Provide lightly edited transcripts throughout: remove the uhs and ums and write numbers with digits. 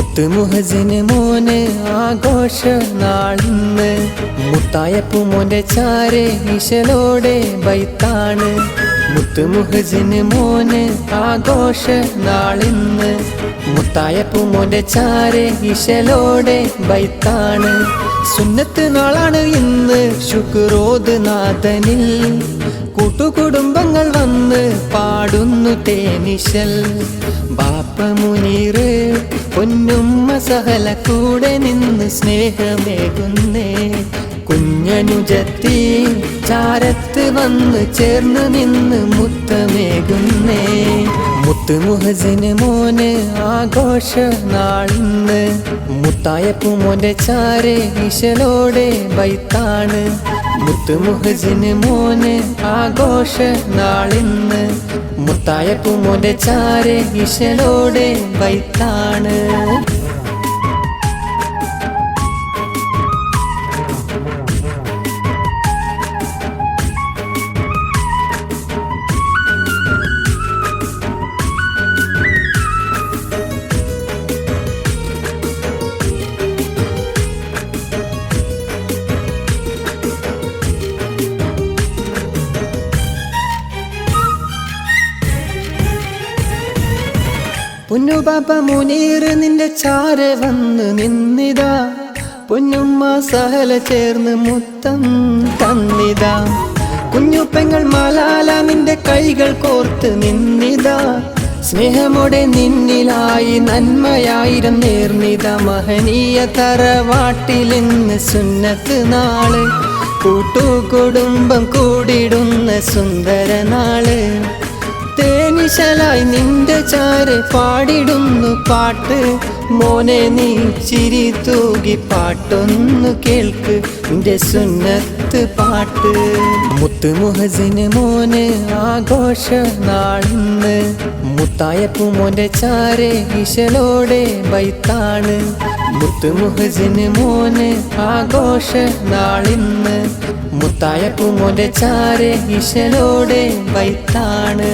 മുത്ത് മുഹസിന് മോന് ആഘോഷ നാളിന്ന് മുത്തായപ്പൂ മോന്റെ ചാരെ ഇശലോടെ ബൈത്താണ് മുത്ത് മുഹസിന് മോന് ആഘോഷ നാളിന്ന് മുത്തായപ്പൂ മോന്റെ ചാരെ ഇശലോടെ ബൈത്താണ് സുന്നത്ത് നാളാണ് ഇന്ന് ശുക്രോദ് നാഥനിൽ കൂട്ടുകുടുംബങ്ങൾ വന്ന് പാടുന്നു തേനിശൽ ബാപ്പ മുനീറ് പൊന്നുമ്മ സഹല കൂടെ നിന്ന് സ്നേഹമേകുന്നേ കുഞ്ഞനുജത്തി ചാരത്ത് വന്ന് ചേർന്ന് നിന്ന് മുത്തമേകുന്നേ മുത്ത് മുഹസിന് മോന് ആഘോഷ നാളിന്ന് മുത്തായപ്പൂ മോന്റെ ചാരെ ഇശലോടെ ബൈത്താണ് മുത്ത് മുഹസിന് മോന് ആഘോഷ നാളിന്ന് മുത്തായപ്പൂ മോന്റെ ചാരെ ഇശലോടെ ബൈത്താണ് പൊന്നുപാപ്പ മുനീർ നിന്റെ ചാരെ വന്ന് നിന്നിതാ പൊന്നുമ്മ സഹല ചേർന്ന് മുത്തം തന്നിതാ കുഞ്ഞുപ്പെങ്ങൾ മലാല നിന്റെ കൈകൾ കോർത്ത് നിന്നിതാ സ്നേഹമോടെ നിന്നിലായി നന്മയായിരം നേർന്നിത മഹനീയ തറവാട്ടിലിന്ന് സുന്നത്ത് നാള് കൂട്ടുകുടുംബം കൂടിടുന്ന സുന്ദര നാള് തേനിശലായി നിന്റെ ചാരെ പാടിടുന്നു പാട്ട് മോനെ നീ ചിരി തൂകി പാട്ടൊന്നു കേൾക്ക് നിന്റെ സുന്നത്ത് പാട്ട് മുത്ത് മുഹസിന് മോന് ആഘോഷ നാളിന്ന് മുത്തായപ്പൂ മോന്റെ ചാരെ ഇശലോടെ ബൈത്താണ് മുത്ത് മുഹസിന് മോന് ആഘോഷ നാളിന്ന് മുത്തായപ്പൂ മോന്റെ ചാരെ ഇശലോടെ ബൈത്താണ്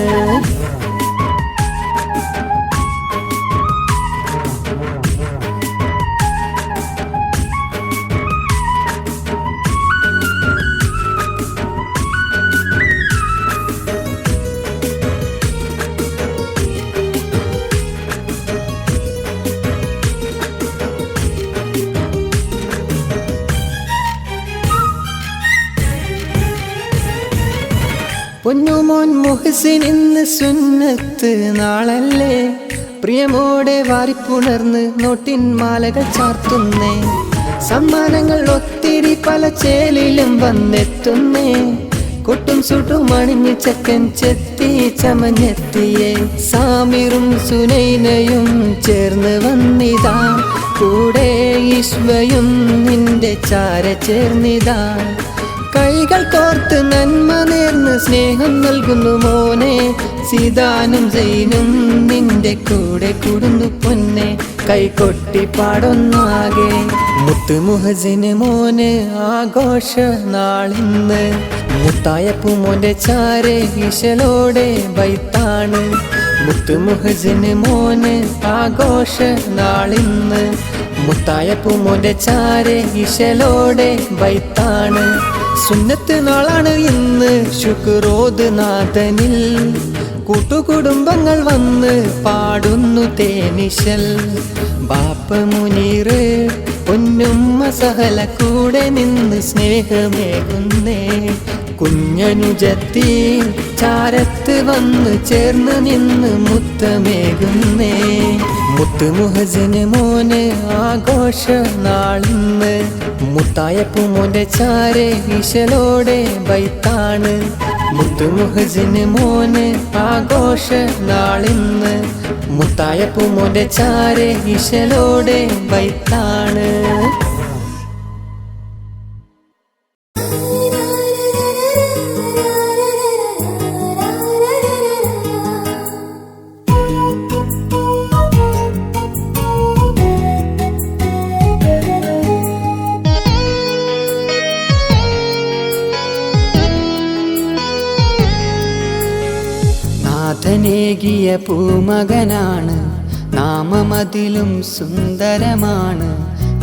പൊന്നുമോൻ മുഹസിൻ ഇന്ന് സുന്നത്ത് നാളല്ലേ പ്രിയമോടെ വാരിപ്പുണർന്ന് നോട്ടിൻ മാലകൾ ചാർത്തുന്നേ സമ്മാനങ്ങൾ ഒത്തിരി പല ചേലിലും വന്നെത്തുന്നേ കൊട്ടും സുട്ടും അണിഞ്ഞ് ചക്കൻ ചെത്തി ചമഞ്ഞെത്തിയേ സാമിറും സുനൈനയും ചേർന്ന് വന്നിതാ കൂടെ ഈശ്വയും നിന്റെ ചാര ചേർന്നിതാ കൈകൾ കോർത്ത് നന്മ നേർന്ന് സ്നേഹം നൽകുന്നു മോനെ സീതാനും സൈനും നിന്റെ കൂടെ കൂടുന്നു പൊന്നെ കൈകൊട്ടി പാടൊന്നാകെ മുത്ത് മുഹസിന് മോന് ആഘോഷ നാളിന്ന് മുത്തായപ്പൂ മോന്റെ ചാരെ ഇശലോടെ ബൈത്താണ് മുത്ത് മുഹസിന് മോന് ആഘോഷ നാളിന്ന് മുത്തായപ്പൂ മോന്റെ ചാരെ ഇശലോടെ ബൈത്താണ് സുന്നത്ത് നാളാണ് ഇന്ന് ശുക്രോദ് നാഥനിൽ കൂട്ടുകുടുംബങ്ങൾ വന്ന് പാടുന്നു തേനിശൽ ബാപ്പ മുനീറ് പൊന്നുമ്മ സഹല കൂടെ നിന്ന് സ്നേഹമേകുന്നേ കുഞ്ഞനുജത്തി ചാരത്ത് വന്ന് ചേർന്ന് നിന്ന് മുത്തമേകുന്നേ മുത്ത് മുഹസിന് മോന് ആഘോഷ നാളിന്ന് മുത്തായപ്പൂ മോന്റെ ചാരെ ഇശലോടെ ബൈത്താണ് മുത്ത് മുഹസിന് മോന് ആഘോഷ നാളിന്ന് മുത്തായപ്പൂ മോന്റെ ചാരെ ഇശലോടെ ബൈത്താണ് നാഥനേകിയ പൂമകനാണ് നാമമതിലും സുന്ദരമാണ്.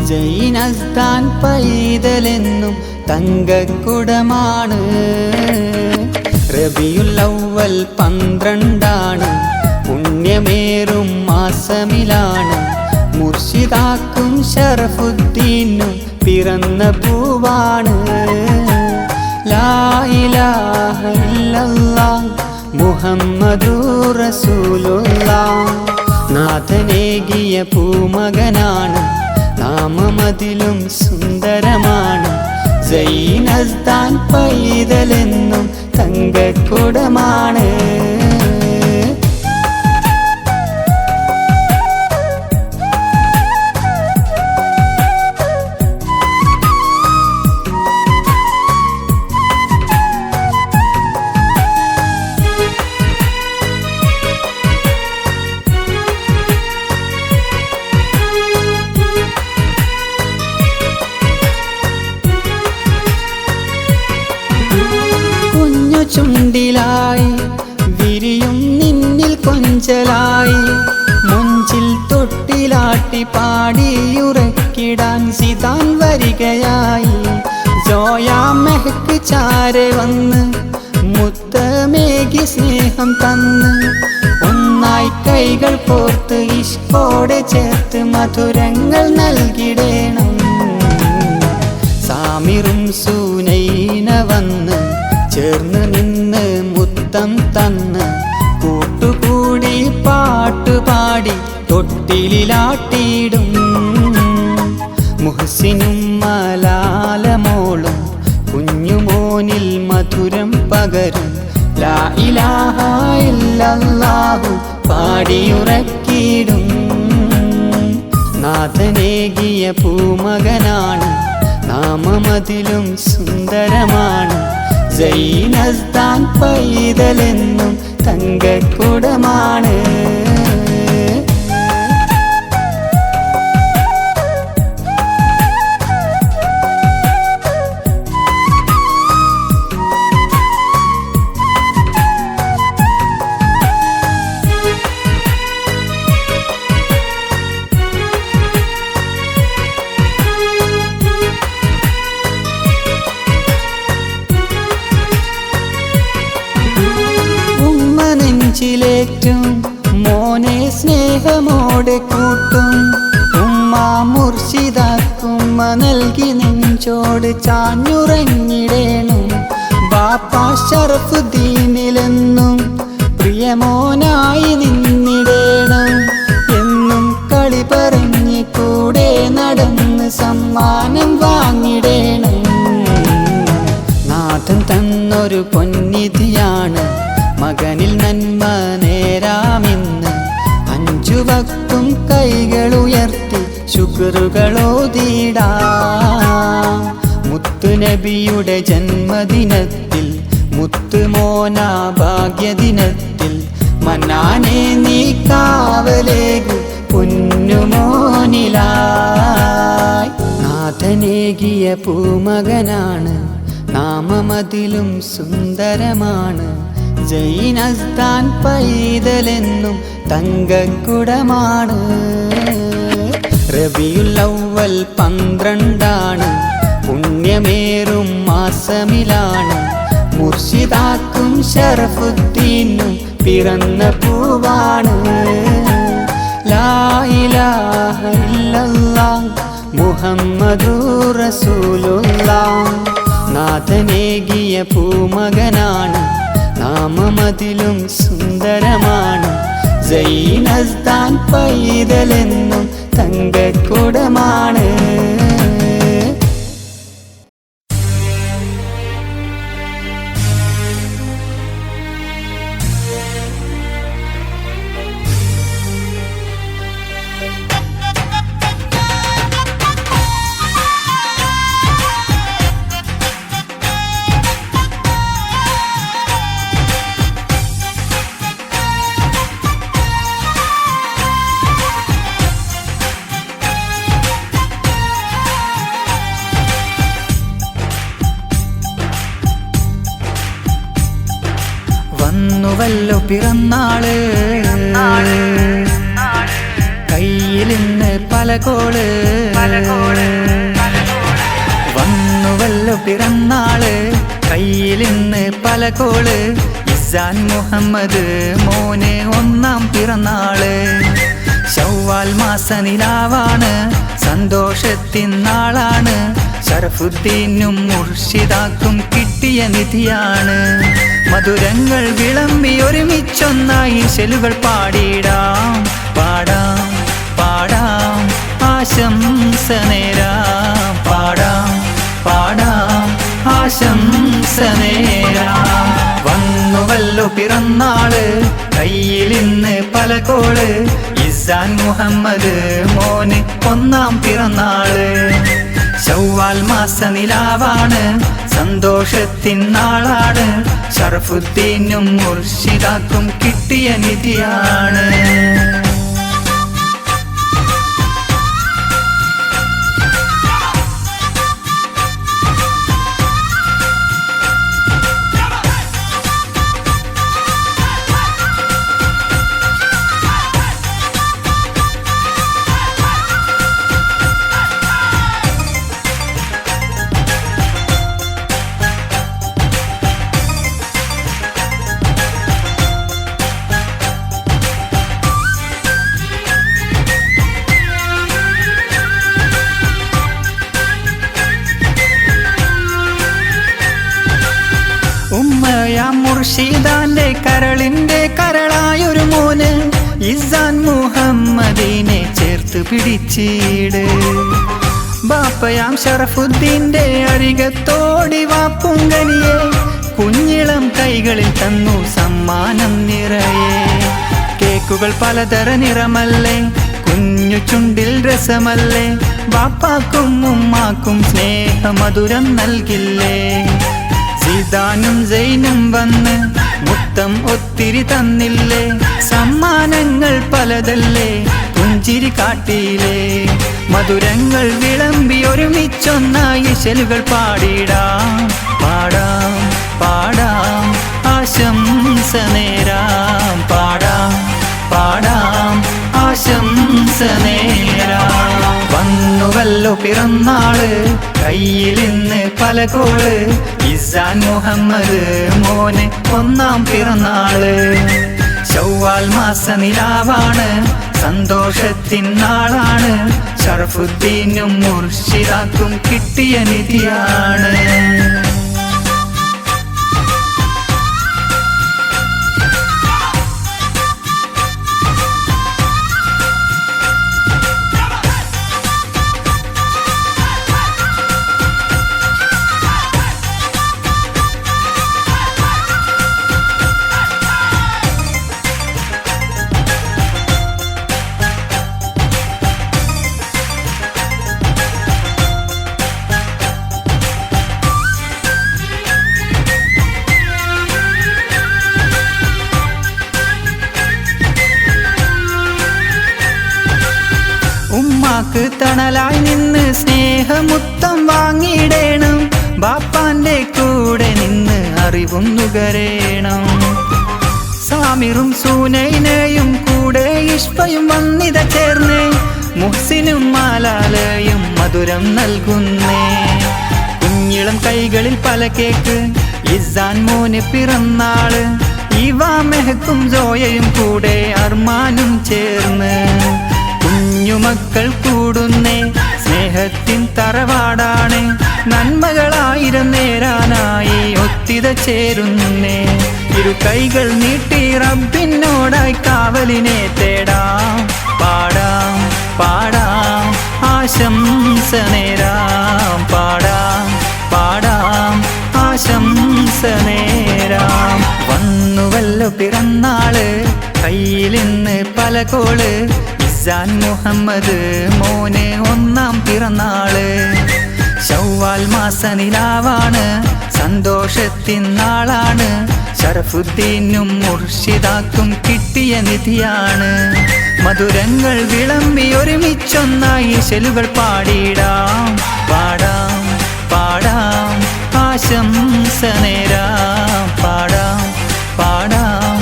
ജൈനസ്താൻ പൈതലെന്നും തങ്കക്കുടമാണ്. റബിയുൽ അവ്വൽ 12 പുണ്യമേറും മാസമിലാണ്. മുർഷിദാക്കും ശറഫുദ്ദീനും പിറന്ന പൂവാണ്. ലാ ഇലാഹ ഇല്ലല്ലാഹ് മുഹമ്മദുർ റസൂലുള്ളാഹ്. നാഥനേകിയ പൂമകനാണ്. നാമമതിലും സുന്ദരമാണ്. സൈനസ്താൻ പൈതലെന്നും തങ്കക്കുടമാണ്. ചുണ്ടിലായി വിരിയും നിന്നിൽ കൊഞ്ചലായി. മുഞ്ചിൽ തൊട്ടിലാട്ടി പാടിയുറക്കിടാൻ സിതാൻ വരികയായി. ജോയാ മെഹക്ക് ചാരെ വന്ന് മുത്തമേകി സ്നേഹം തന്ന്. ഒന്നായി കൈകൾ കോർത്ത് ഇഷ്കോടെ ചേർത്ത് മധുരങ്ങൾ നൽകിടേണം. സാമിറും സൂനൈന വന്ന് ചേർന്ന് നിന്ന് മുത്തം തന്ന്. കൂട്ടുകൂടി പാട്ടുപാടി തൊട്ടിലാട്ടിയിടും. മുഹ്സിനും മലാലമോളും കുഞ്ഞുമോനിൽ മധുരം പകരും. ലാ ഇലാഹ ഇല്ലല്ലാഹു പാടിയുറക്കിയിടും. നാഥനേകിയ പൂമകനാണ്. നാമമതിലും സുന്ദരമാണ്. സൈനസ്താൻ പൈതലെന്നും തങ്കക്കുടമാണ്. ിലേറ്റും മോനെ സ്നേഹമോടെ കൂട്ടും. ഉമ്മ മുർഷിദാക്കുമ്മ നൽകി നെഞ്ചോട് ചാഞ്ഞുറങ്ങിടേണം. ബാപ്പ ശറഫുദ്ദീനിലെന്നും പ്രിയമോനായി നിന്നിടേണം. എന്നും കളി പറഞ്ഞ് കൂടെ നടന്ന് സമ്മാനം വാങ്ങിടേണം. നാഥൻ തന്നൊരു പൊന്നിധിയാണ്. മകനിൽ നന്മ നേരാമിന്ന്. 5 വക്തും കൈകളുയർത്തി ശുക്റുകളോതിടാം. മുത്തുനബിയുടെ ജന്മദിനത്തിൽ മുത്തുമോന ഭാഗ്യദിനത്തിൽ. മന്നാനെ നീ കാവലേകു പൊന്നുമോനിലായി. നാഥനേകിയ പൂമകനാണ്. നാമമതിലും സുന്ദരമാണ്. സൈനസ്താൻ പൈതലെന്നും തങ്കക്കുടമാണ്. റബിയുൽ അവ്വൽ 12 പുണ്യമേറും മാസമിലാണ്. മുർഷിദാക്കും ശറഫുദ്ദീനും പിറന്ന പൂവാണ്. ലാ ഇലാഹ ഇല്ലല്ലാഹ് മുഹമ്മദുർ റസൂലുള്ളാഹ്. നാഥനേകിയ പൂമകനാണ്. നാമമതിലും സുന്ദരമാണ്. സൈനസ്താൻ പൈതലെന്നും തങ്കക്കുടമാണ്. വന്നുവല്ലോ പിറന്നാള്. കയ്യിലിന്ന് പല കോള് വന്നുവല്ലോ പിറന്നാള് കയ്യിലിന്ന് പല കോള് ഇസാൻ മുഹമ്മദ് മോന് ഒന്നാം പിറന്നാള് ശവ്വാൽ മാസ നിലാവാണ് സന്തോഷത്തിൻ നാളാണ് ശറഫുദ്ദീനും മുർഷിദാക്കും കിട്ടിയ നിധിയാണ് മധുരങ്ങൾ വിളമ്പി ഒരുമിച്ചൊന്നായി ശലുകൾ പാടിടാം പാടാം പാടാം ആശംസ നേരാം പാടാം പാടാം ആശംസ നേരാം വന്നുവല്ലോ പിറന്നാള് കയ്യിലിന്ന് പല കോള് ഇസാൻ മുഹമ്മദ് മോന് ഒന്നാം പിറന്നാള് ശവ്വാൽ മാസ നിലാവാണ് സന്തോഷത്തിൻ നാളാണ് ശറഫുദ്ദീനും മുർഷിദാക്കും കിട്ടിയ നിധിയാണ് ഉമ്മയാം മുർഷിദാന്റെ കരളിന്റെ കരളായൊരു മോന് ഇസാൻ മുഹമ്മദിനെ ചേർത്ത് പിടിച്ചിട് ബാപ്പയാം ശറഫുദ്ദീന്റെ അരികത്തോടി വാപ്പുങ്കനിയെ കുഞ്ഞിളം കൈകളിൽ തന്നു സമ്മാനം നിറയെ കേക്കുകൾ പലതര നിറമല്ലേ കുഞ്ഞു ചുണ്ടിൽ രസമല്ലേ ബാപ്പാക്കും ഉമ്മാക്കും സ്നേഹമധുരം നൽകില്ലേ സിദാനും സൈനും വന്ന് മുത്തം ഒത്തിരി തന്നില്ലേ സമ്മാനങ്ങൾ പലതല്ലേ പുഞ്ചിരി കാട്ടിയില്ലേ മധുരങ്ങൾ വിളമ്പി ഒരുമിച്ചൊന്നായി ശലുകൾ പാടിടാം പാടാം പാടാം ആശംസ നേരാം പാടാം പാടാം ആശംസ നേരാം വന്നുവല്ലോ പിറന്നാള് കയ്യിലിന്ന് പല കോള് ഇസാൻ മുഹമ്മദ് മോന് ഒന്നാം പിറന്നാള് ശവ്വാൽ മാസ നിലാവാണ് സന്തോഷത്തിൻ നാളാണ് ശറഫുദ്ദീനും മുർഷിദാക്കും കിട്ടിയ നിധിയാണ് ഉമ്മാക്ക് തണലായി നിന്ന് സ്നേഹമുത്തം വാങ്ങിയിടേണം ബാപ്പാന്റെ കൂടെ നിന്ന് അറിവും നുകരേണം സാമിറും സൂനൈനയും കൂടെ ഇഷ്പയും വന്നിത ചേർന്നേ മുഹ്സിനും മാലാലയും മധുരം നൽകുന്നേ കുഞ്ഞിളം കൈകളിൽ പല കേക്ക് ഇസാൻ മോന് പിറന്നാള് ഇവാ മെഹക്കും ജോയയും കൂടെ അർമാനും ചേർന്ന് കുഞ്ഞുമക്കൾ കൂടുന്നേ സ്നേഹത്തിൻ തറവാടാണ് നന്മകളായിരം നേരാനായി ഒത്തിത ചേരുന്നേ ഇരു കൈകൾ നീട്ടി റബ്ബിനോടായി കാവലിനെ തേടാം പാടാം പാടാം ആശംസ നേരാം പാടാം പാടാം ആശംസ നേരാം വന്നുവല്ലോ പിറന്നാള് കയ്യിലിന്ന് പല കോള് ഇസാൻ മുഹമ്മദ് മോന് ഒന്നാം പിറന്നാള് ശവ്വാൽ മാസ നിലാവാണ് സന്തോഷത്തിൻ നാളാണ് ശറഫുദ്ദീനും മുർഷിദാക്കും കിട്ടിയ നിധിയാണ് മധുരങ്ങൾ വിളമ്പി ഒരുമിച്ചൊന്നായി ശലുകൾ പാടിടാം പാടാം പാടാം ആശംസ നേരാം പാടാം പാടാം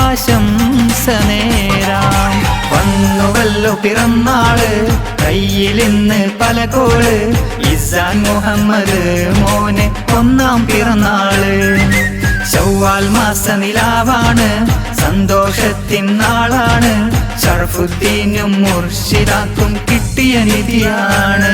ആശംസ നേരാം വന്നുവല്ലോ പിറന്നാള് കയ്യിലിന്ന് പല കോള് ഇസാൻ മുഹമ്മദ് മോന് ഒന്നാം പിറന്നാള് ശവ്വാൽ മാസ നിലാവാണ് സന്തോഷത്തിൻ നാളാണ് ഷറഫുദ്ദീനും മുർഷിദാക്കും കിട്ടിയ നിധിയാണ്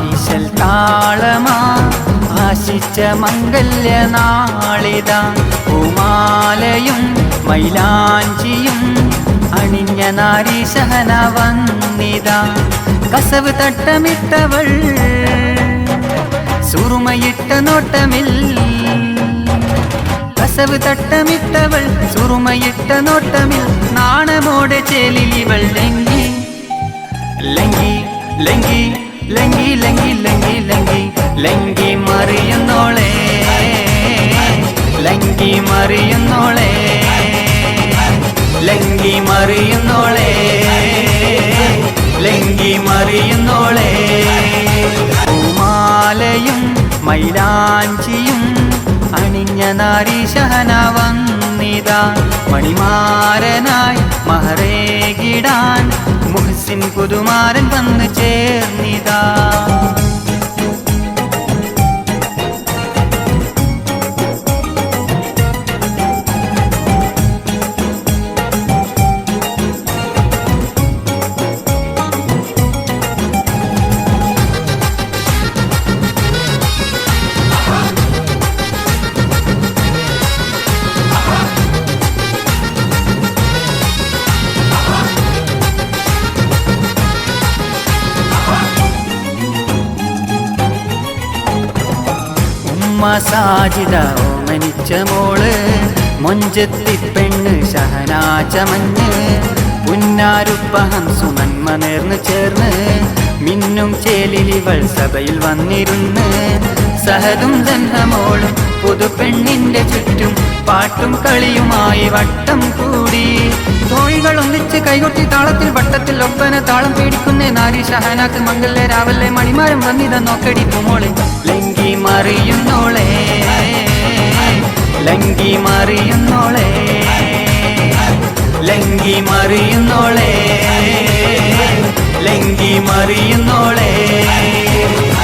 ഈശൽ താളമാ ആശിച്ച മംഗല്യ നാളിത പൂമാലയും മൈലാഞ്ചിയും അണിഞ്ഞ നാരീശഹന വന്നിത കസവ് തട്ടമിട്ടവൾ സുറുമയിട്ട നോട്ടമിൽ കസവ് തട്ടമിട്ടവൾ സുറുമയിട്ട നോട്ടമിൽ നാണമോടെ ചേലിവൾ ലങ്കി ലങ്കി ലങ്കി ലങ്കി ലങ്കി ലങ്കി ലങ്കി ലങ്കി മറിയുന്നോളെ ലങ്കി മറിയുന്നോളെ ലങ്കി മറിയുന്നോളെ ലങ്കി മറിയുന്നോളെ പൂമാലയും മൈലാഞ്ചിയും അണിഞ്ഞ നാരീശഹന വന്നിത മണിമാരനായി മഹറേകിടാൻ മുഹ്സിൻ പുതുമാരൻ വന്ന് ചേർന്നിതാ സാജിദ ഓമനിച്ച മോള് മൊഞ്ചത്തി പെണ്ണ് ഷഹനാചമഞ്ഞ് പുന്നാരുപ്പഹം സുമന്മ നേർന്ന് ചേർന്ന് മിന്നും ചേലിലിവൾ സഭയിൽ വന്നിരുന്ന് സഹദും ജന്മമോളും പുതുപെണ്ണിന്റെ ചുറ്റും പാട്ടും കളിയുമായി വട്ടം കൂടി തോഴികൾ ഒന്നിച്ച് കൈകൊട്ടി താളത്തിൽ വട്ടത്തിൽ ഒപ്പന താളം പേടിക്കുന്നേ നാരി ഷഹനാക്ക് മംഗല്യ രാവല്ലേ മണിമാരം വന്നിത നോക്കടി പൂമോളെ ലങ്കി മറിയുന്നോളെ ലങ്കി മറിയുന്നോളെ ലങ്കി മറിയുന്നോളെ ലങ്കി മറിയുന്നോളെ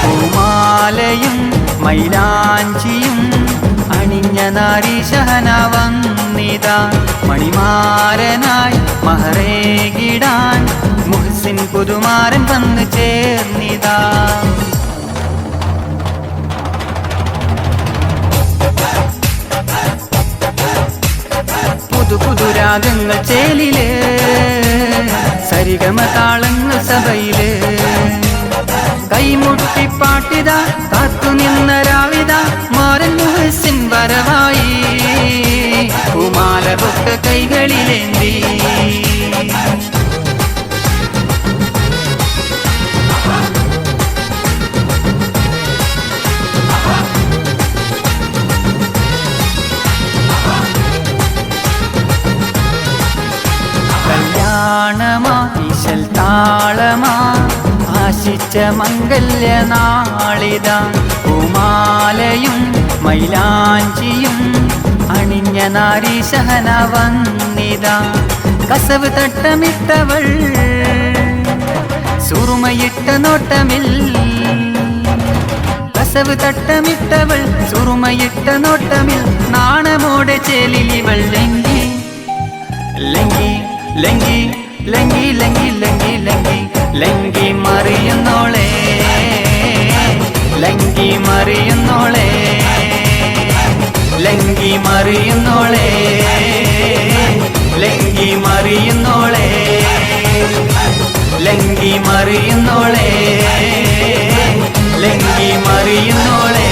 പൂമാലയും മൈലാഞ്ചിയും അണിഞ്ഞ നാരീശഹന വന്നിത മണിമാരനായി മഹറേകിടാൻ മുഹ്സിൻ പുതുമാരൻ വന്ന് ചേർന്നിതാ പുതുരാഗങ്ങൾ ചേലില് സരിഗമ താളങ്ങൾ സഭയില് കൈമുട്ടിപ്പാട്ടിത കാത്തുനിന്ന രാവിത മാരൻ മുഹ്സിൻ വരവായി കുമാല പൊട്ട കൈകളിലേന്തി കല്യാണമാ ഈശൽ താളമാ ആശിച്ച മംഗല്യ നാളിത പൂമാലയും മൈലാഞ്ചിയും അണിഞ്ഞ നാരീശഹന വന്നിത കസവ് തട്ടമിട്ടവൾ സുറുമയിട്ട നോട്ടമിൽ കസവ് തട്ടമിട്ടവൾ സുറുമയിട്ട നോട്ടമിൽ നാണമോടെ ചേലിവൾ ലങ്കി ലങ്കി ലങ്കി ലങ്കി ലങ്കി ലങ്കി ലങ്കി ലങ്കി മറിയുന്നോളെ ലങ്കി മറിയുന്നോളെ ലങ്കി മറിയുന്നോളെ ലങ്കി മറിയുന്നോളെ ലങ്കി മറിയുന്നോളെ ലങ്കി മറിയുന്നോളെ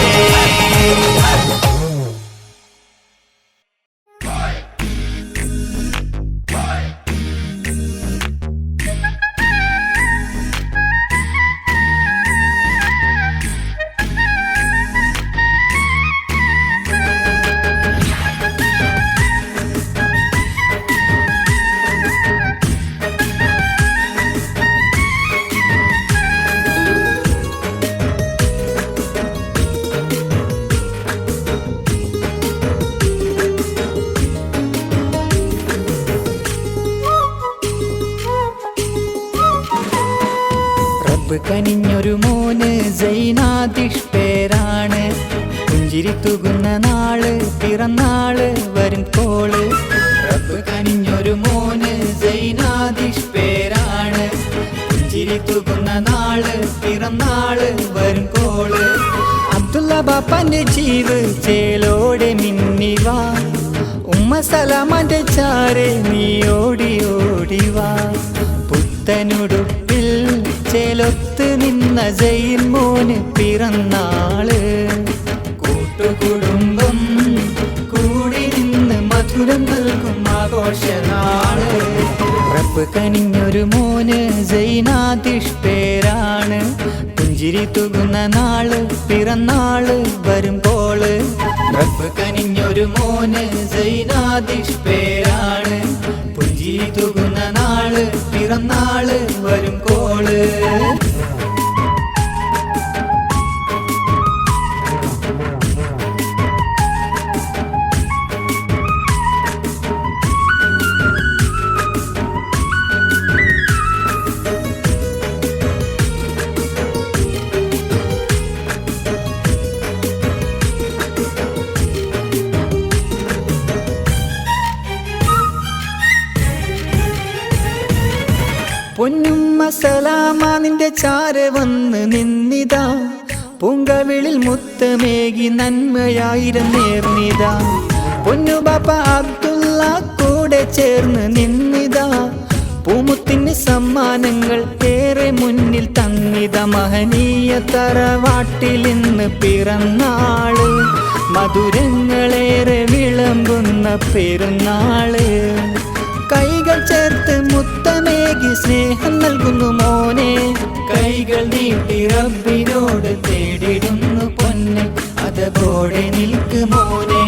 റബ്ബ് കനിഞ്ഞൊരു മോന് സൈനാദിഷ് പേരാണ്. പുഞ്ചിരി തൂകുന്ന നാള് പിറന്നാള് വരും കോള്. റബ്ബ് കനിഞ്ഞൊരു മോന് സൈനാദിഷ് പേരാണ്. പുഞ്ചിരി തൂകുന്ന നാള് പിറന്നാള് വരും കോള്. അബ്ദുള്ള ബാപ്പാന്റെ ജീവ് ചേലോടെ മിന്നിവാ. ഉമ്മ സലാമാന്റെ ചാരെ നീ ഓടി ഓടിവാ. പുത്തനുടുപ്പിൽ ചേലൊത്ത് നിന്ന സൈൻ മോന് പിറന്നാള്. കൂട്ടുകുടുംബം കൂടി നിന്ന് മധുരം നൽകും ആഘോഷനാള്. റബ്ബ് കനിഞ്ഞൊരു മോന് സൈനാദിഷ് പേരാണ്. പുഞ്ചിരി തൂകുന്ന നാള് പിറന്നാള് വരുമ്പോള്. റബ്ബ് കനിഞ്ഞൊരു മോന് സൈനാദിഷ് പേരാണ്. പുഞ്ചിരി തൂകുന്ന നാള് പിറന്നാള് വരും കോള്. പൊന്നുമ്മ സലാമ നിന്റെ ചാര വന്ന് നിന്നിതാ. പൂങ്കവിളിൽ മുത്തമേകി നന്മയായിരം നേർന്നിതാ. പൊന്നു ബാപ്പ അബ്ദുള്ള കൂടെ ചേർന്ന് നിന്നിതാ. പൂമുത്തിന് സമ്മാനങ്ങൾ ഏറെ മുന്നിൽ തന്നിത. മഹനീയ തറവാട്ടിൽ ഇന്ന് പിറന്നാള്. മധുരങ്ങളേറെ വിളമ്പുന്ന പെരുന്നാള്. കൈകൾ ചേർത്ത് മുത്തമേകി സ്നേഹം നൽകുന്നു മോനെ. കൈകൾ നീട്ടി റബ്ബിനോട് തേടിടുന്നു പൊന്നെ. അതുപോലെ നിൽക്ക് മോനെ.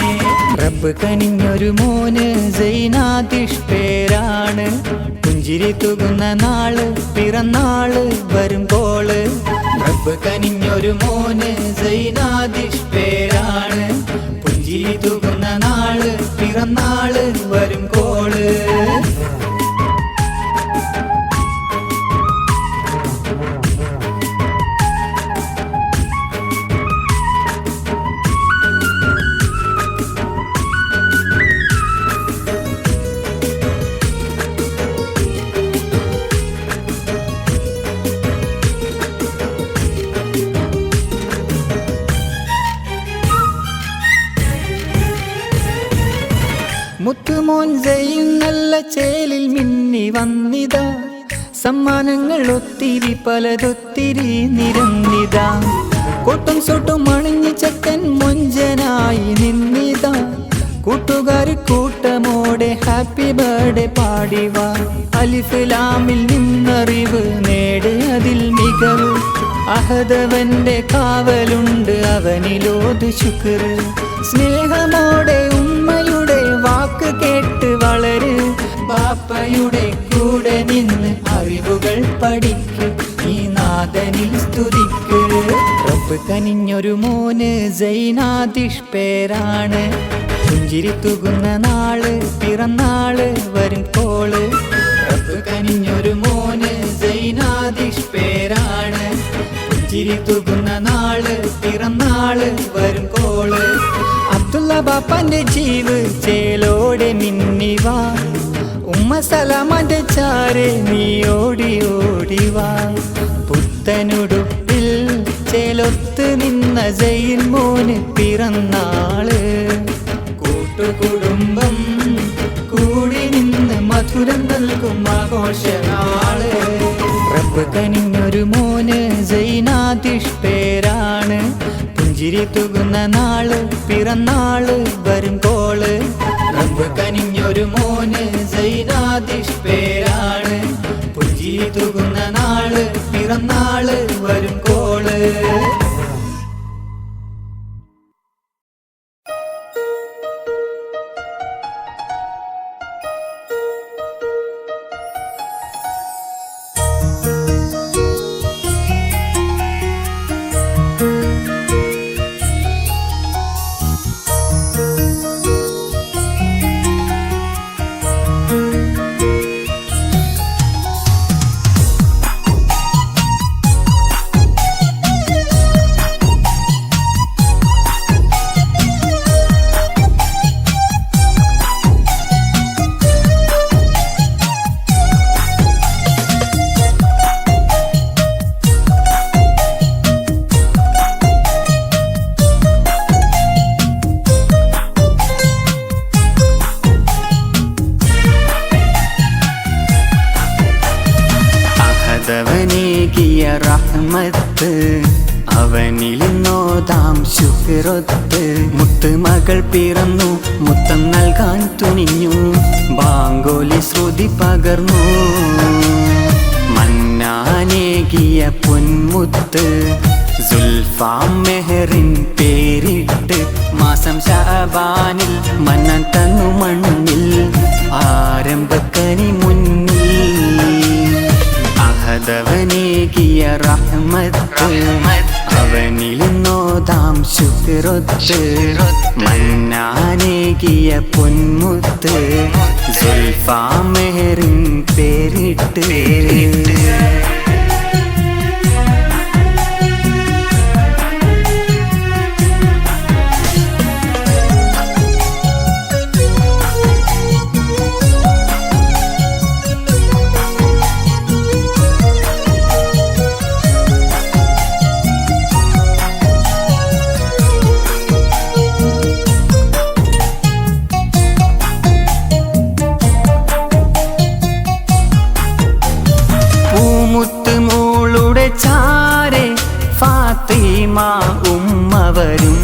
റബ്ബ് കനിഞ്ഞൊരു മോന് സൈനാദിഷ് പേരാണ്. പുഞ്ചിരി തൂകുന്ന നാള് പിറന്നാള് വരുമ്പോള്. റബ്ബ് കനിഞ്ഞൊരു മോന് സൈനാദിഷ് പേരാണ്. പുഞ്ചിരി തൂകുന്ന നാള് പിറന്നാള് വരും കോള്. മുത്തുമോൻ സൈൻ നല്ല ചേലിൽ മിന്നി വന്നിതാ. സമ്മാനങ്ങൾ ഒത്തിരി പലതൊത്തിരി നിരന്നിതാ. കൊട്ടും സൊട്ടും അണിഞ്ഞ് ചക്കൻ മൊഞ്ചനായി നിന്നിതാ. കൂട്ടുകാര് കൂട്ടമോടെ ഹാപ്പി ബർത്ത്ഡേ പാടിവാ. അലിഫ് ലാമിൽ നിന്നറിവ് നേട് അതിൽ മികവ്. അഹദവന്റെ കാവലുണ്ട് അവനിലോത് ശുക്ർ. സ്നേഹമോടെ ഉമ്മയുടെ വാക്ക് കേട്ട് വളര്. ബാപ്പയുടെ കൂടെ നിന്ന് അറിവുകൾ പഠിക്ക്. ഈ നാഥനിൽ സ്തുതിക്ക്. റബ്ബ് കനിഞ്ഞൊരു മോന് സൈനാദിഷ് പേരാണ്. പുഞ്ചിരി തൂകുന്ന നാള് പിറന്നാള് വരും കോള്. റബ്ബ് കനിഞ്ഞൊരു മോന് സൈനാദിഷ് പേരാണ്. പുഞ്ചിരി തൂകുന്ന നാള് പിറന്നാള് വരും കോള്. അബ്ദുള്ള ബാപ്പാന്റെ ജീവ് ചേലോടെ മിന്നിവാ. ഉമ്മ സലാമാന്റെ ചാരെ നീ ഓടി ഓടിവാ. പുത്തനുടുപ്പിൽ ചേലൊത്ത് നിന്ന സൈൻ മോന് പിറന്നാള്. കൂട്ടുകുടുംബം കൂടി നിന്ന് മധുരം നൽകും ആഘോഷനാള്. റബ്ബ് കനിഞ്ഞൊരു മോന് സൈനാദിഷ് പേരാണ്. പുഞ്ചിരി തൂകുന്ന നാള് പിറന്നാള് വരും കോള്. റബ്ബ് കനിഞ്ഞൊരു മോന് സൈനാദിഷ് പേരാണ്. പുഞ്ചിരി തൂകുന്ന നാള് പിറന്നാള് വരും കോള്. റഹ്മത്ത് അവനിലിന്നോതാം ശുക്രൊത്ത് മുത്തുമകൾ പിറന്നു മുത്തം നൽകാൻ തുനിഞ്ഞു ബാങ്കോലി ശ്രുതി പകർന്നു മന്നാനേകിയ പൊന്മുത്ത് സുൽഫാം മെഹറിൻ പേരിട്ട് മാസം ശഅബാനിൽ മന്നാൻ തന്നു മണ്ണിൽ ആരംഭക്കനി മുന്നിൽ അഹദവനേകിയ റഹ്മത്ത് അവനിലിന്നോതാം ശുക്രൊത്ത് മന്നാനേകിയ പൊന്മുത്ത് സുൽഫാം മെഹറിൻ പേരിട്ട് ചാരെ ഫാത്തിമ ഉമ്മ വരും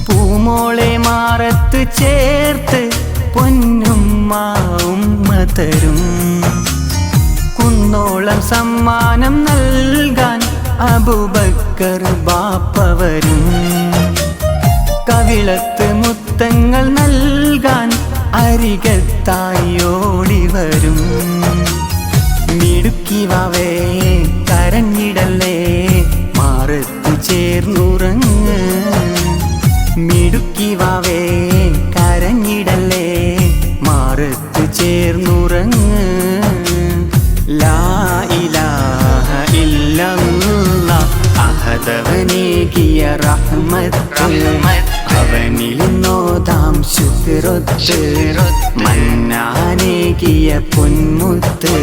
പൂമോളെ മാറത്ത് ചേർത്ത് പൊന്നുമ്മ ഉമ്മ തരും കുന്നോളം സമ്മാനം നൽകാൻ അബൂബക്കർ ബാപ്പ വരും കവിളത്ത് മുത്തങ്ങൾ നൽകാൻ അരികത്തായി ഓടി വരും മിടുക്കി വാവേ കരഞ്ഞിടല്ലേ മാറത്ത് ചേർന്നുറങ്ങ് മിടുക്കി വാവേ കരഞ്ഞിടല്ലേ മാറത്ത് ചേർന്നുറങ്ങ് ലാ ഇലാഹ ഇല്ലല്ലാഹ് അഹദവനേകിയ റഹ്മത്ത് അവനിലിന്നോതാം ശുക്രൊത്ത് മന്നാനേകിയ പൊന്മുത്ത്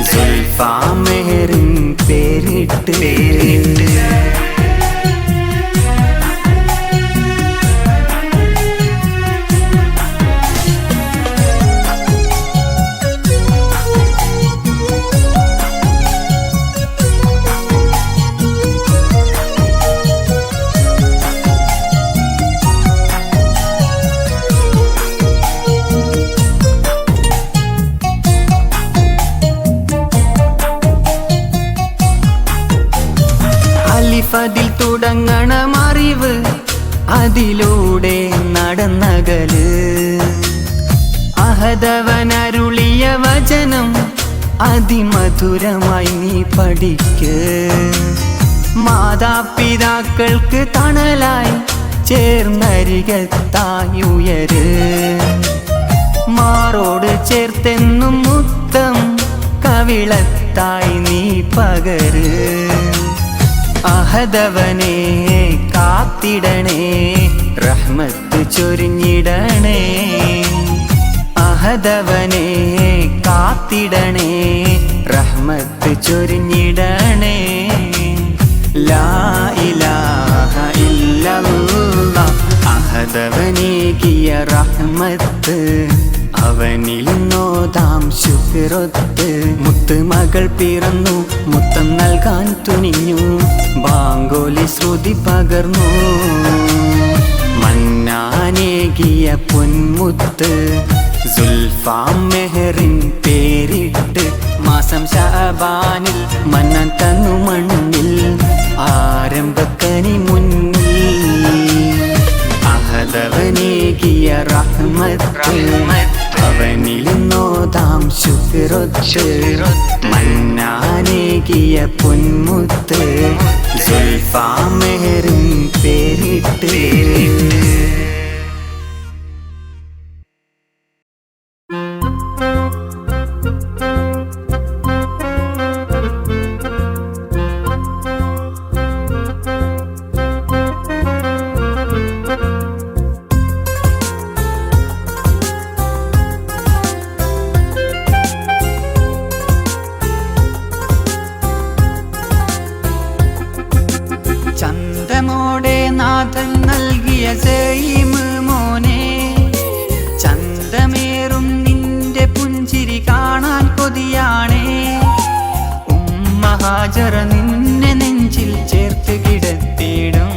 സുൽഫാം മെഹറിൻ പേരിട്ട് അതിൽ തുടങ്ങണം അറിവ് അതിലൂടെ നടന്നകല് അഹദവനരുളിയ വചനം അതിമധുരമായി നീ പഠിക്ക് മാതാപിതാക്കൾക്ക് തണലായി ചേർന്നരികത്തായി ഉയര് മാറോട് ചേർത്തെന്നും മുത്തം കവിളത്തായി നീ പകര് അഹദവനെ കാത്തിടണേ റഹ്മത്ത് ചൊരിഞ്ഞിടണേ അഹദവനെ കാത്തിടണേ റഹ്മത്ത് ചൊരിഞ്ഞിടണേ ലാ ഇലാഹ ഇല്ലല്ലാഹ് അഹദവനേകിയ റഹ്മത്ത് അവനിലിന്നോതാം ശുക്രൊത്ത് മുത്തുമകൾ പിറന്നു മുത്തം നൽകാൻ തുനിഞ്ഞു ബാങ്കോലി ശ്രുതി പകർന്നു മന്നാനേകിയ പൊന്മുത്ത് സുൽഫാം മെഹറിൻ പേരിട്ട് മാസം ശഅബാനിൽ മന്നാൻ തന്നു മണ്ണിൽ ആരംഭക്കനി മുന്നിൽ അഹദവനേകിയ റഹ്മത്ത് അവനിലിന്നോതാം ശുക്രൊത്ത് മന്നാനേകിയ പൊന്മുത്ത് സുൽഫാം മെഹറിൻ പേരിട്ട് ചന്തമോടെ നാഥൻ നൽകിയ സഈമ് മോനെ ചന്തമേറും നിന്റെ പുഞ്ചിരി കാണാൻ കൊതിയാണേ ഉമ്മ ഹാജറ നിൻ നെഞ്ചിൽ ചേർത്ത് കിടത്തിയിടും.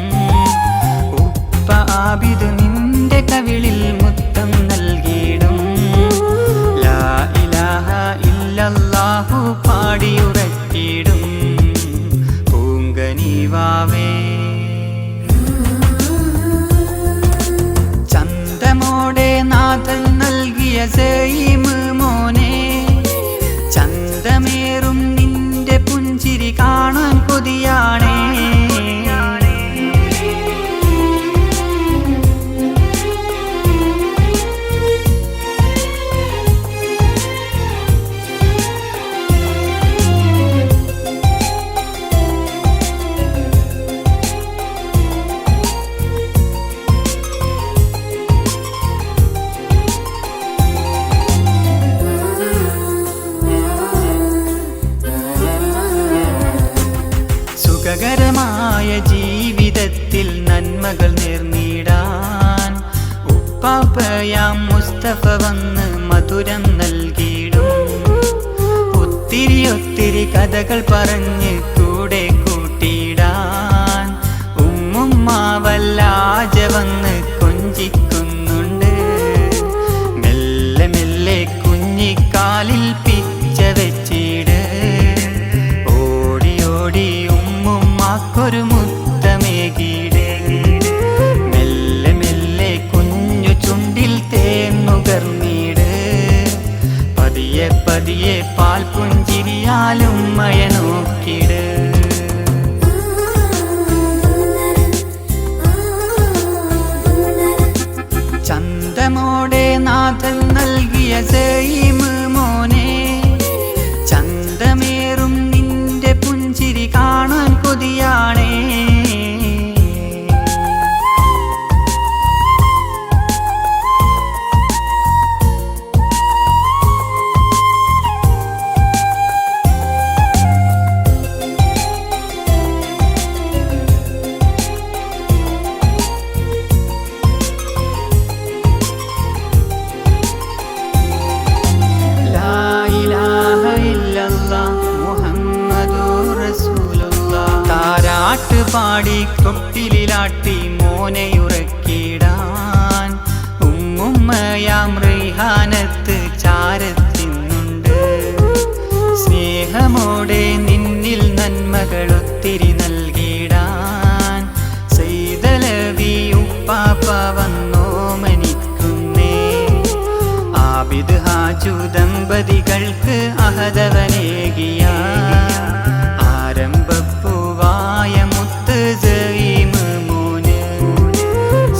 ഉപ്പ ആബിദ് നിന്റെ കവിളിൽ മുത്തം നൽകിയിടും. ലാ ഇലാഹ ഇല്ലല്ലാഹു പാടിയുറക്കിയിടും പൂങ്കനിവാവേ. ചന്തമോടെ നാഥൻ നൽകിയ സഈമ് മോനെ, ചന്തമേറും നിന്റെ പുഞ്ചിരി കാണാൻ കൊതിയാണേ. സുഖകരമായ ജീവിതത്തിൽ നന്മകൾ നേർന്നിടാൻ ഉപ്പാപ്പയാം മുസ്തഫ വന്ന് മധുരം നൽകിയിടും. ഒത്തിരി ഒത്തിരി കഥകൾ പറഞ്ഞ് കൂടെ കൂട്ടിയിടാൻ ഉമ്മുമ്മ വല്ലാജ വന്ന് കൊഞ്ചിക്കുന്നുണ്ട്. മെല്ലെ മെല്ലെ കുഞ്ഞിക്കാലിൽ പിച്ച വെച്ചിട്. ഓടി ഓടി ഉമ്മുമ്മാക്കൊരു മുത്തമേകിട്. മെല്ലെ മെല്ലെ കുഞ്ഞു ചുണ്ടിൽ തേന്നുകർന്നിട്. പതിയെ പതിയെ പാൽ പുഞ്ചിരിയാലും മയ നോക്കിട്. ചന്തമോടെ നാഥൻ നൽകിയ സഈമ് മോനെ, ചന്തമേറും നിന്റെ പുഞ്ചിരി കാണാൻ കൊതിയാണേ. പാടി കൊട്ടിലാട്ടി മോനെയുറക്കിടാൻ ഉമ്മുമ്മയാം റൈഹാനത്ത് ചാരത്തിന്നുണ്ട്. സ്നേഹമോടെ നിന്നിൽ നന്മകൾ ഒത്തിരി നൽകിടാൻ സൈദലവി ഉപ്പാപ്പ വന്നോമനിക്കുന്നേ. ആബിദ് ഹാജു ദമ്പതികൾക്ക് അഹദവനേകിയ ആരംഭപ്പൂവായ സഈമ് മോന്.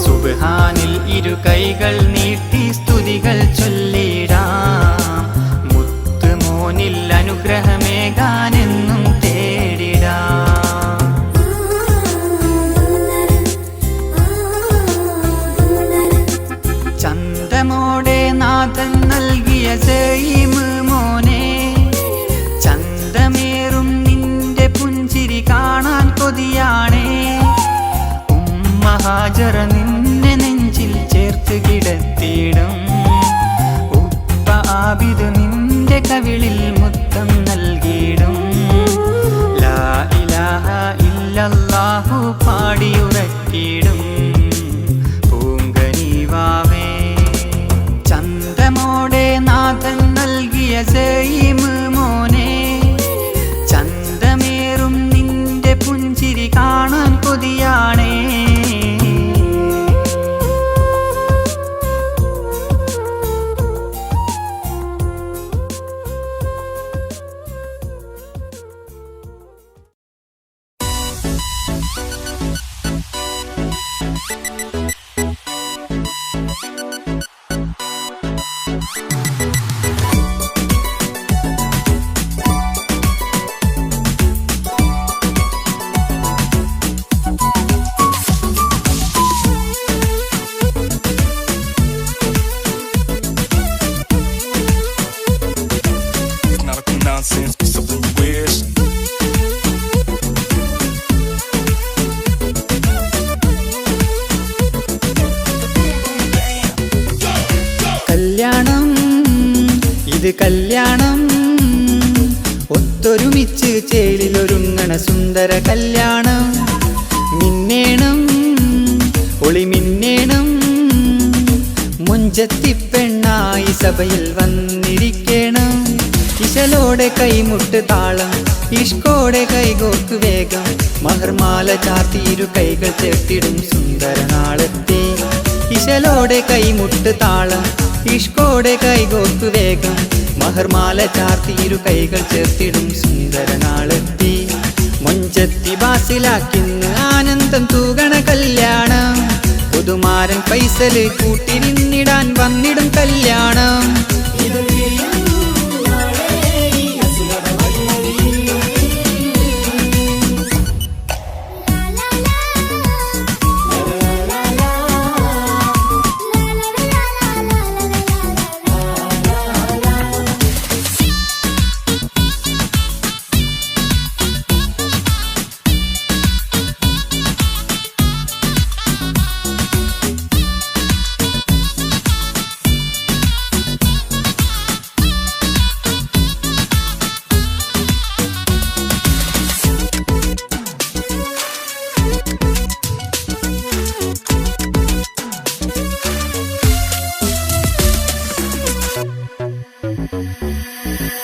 സുബ്ഹാനിൽ ഇരു കൈകൾ നീട്ടി സ്തുതികൾ ചൊല്ലിടാം. മുത്ത് മോനിൽ അനുഗ്രഹമേകാനെന്നും തേടിടാം. ചന്തമോടെ നാഥൻ നൽകിയ സഈമ് മോനെ, ചന്തമേറും നിന്റെ പുഞ്ചിരി കാണാൻ കൊതിയാണേ. ഉമ്മ ഹാജറ നിന്നെ നെഞ്ചിൽ ചേർത്ത് കിടത്തിയിടും. ഉപ്പ ആബിദ് നിന്റെ കവിളിൽ മുത്തം നൽകിയിടും. ലാ ഇലാഹ ഇല്ലല്ലാഹു പാടിയുറക്കിയിടും പൂങ്കനിവാവേ. ചന്തമോടെ നാഥൻ നൽകിയ സഈമ് മോനെ, ചന്തമേറും നിന്റെ പുഞ്ചിരി കാണാൻ കൊതിയാണേ. കല്യാണം ഇത് കല്യാണം, ഒത്തൊരുമിച്ച് ചേലിലൊരുങ്ങണ ഒരുങ്ങണ സുന്ദര കല്യാണം. മിന്നേണം ഒളി മിന്നേണം മുഞ്ചത്തി പെണ്ണായി സഭയിൽ വന്നിരിക്കണം. ഇശലോടെ കൈമുട്ട് താളം ഇഷ്കോടെ കൈകോർക്ക് വേഗം മഹർമാല ചാർത്തി ഇരു കൈകൾ ചേർത്തിടും സുന്ദര നാളത്തെ. ഇശലോടെ കൈമുട്ട് താളം ഇഷ്കോടെ കൈകോർക്ക് വേഗം മഹർമാല ചാർത്തി ഇരു കൈകൾ ചേർത്തിടും സുന്ദര നാളത്തെ. മൊഞ്ചത്തി ബാസിലാക്കിന്ന് ആനന്ദം തൂകണ കല്യാണം. പുതുമാരൻ പൈസല് കൂട്ടിനിന്നിടാൻ വന്നിടും കല്യാണം.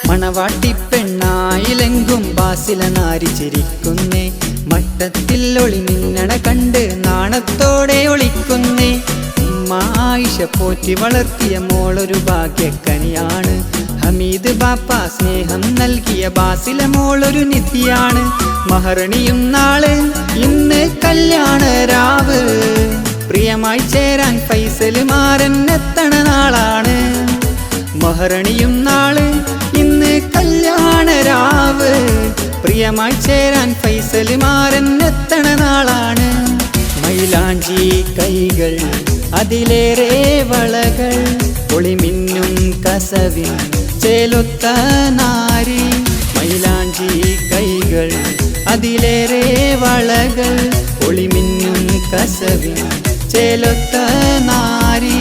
മണവാട്ടിപ്പെണ്ണായിലെങ്കും ബാസില നാരി ചിരിക്കുന്നേ. മട്ടത്തിൽ ഒളി മിന്നണ കണ്ട് നാണത്തോടെ ഒളിക്കുന്നേ. ഉമ്മ ആയിഷ പോറ്റി വളർത്തിയ മോളൊരു ഭാഗ്യക്കനിയാണ്. ഹമീദ് ബാപ്പ സ്നേഹം നൽകിയ ബാസില മോളൊരു നിധിയാണ്. മഹറണിയും നാള് ഇന്ന് കല്യാണ രാവ്. പ്രിയമായി ചേരാൻ ഫൈസല് മാരൻ എത്തണ നാളാണ്. മഹറണിയും നാള് ഇന്ന് കല്യാണ രാവ്. പ്രിയമായി ചേരാൻ ഫൈസല് മാരൻ എത്തണ നാളാണ്. മൈലാഞ്ചി കൈകൾ അതിലേറെ വളകൾ ഒളിമിന്നും കസവിൻ ചേലൊത്ത നാരി. മൈലാഞ്ചി കൈകൾ അതിലേറെ വളകൾ ഒളിമിന്നും കസവിൻ ചേലൊത്ത നാരി.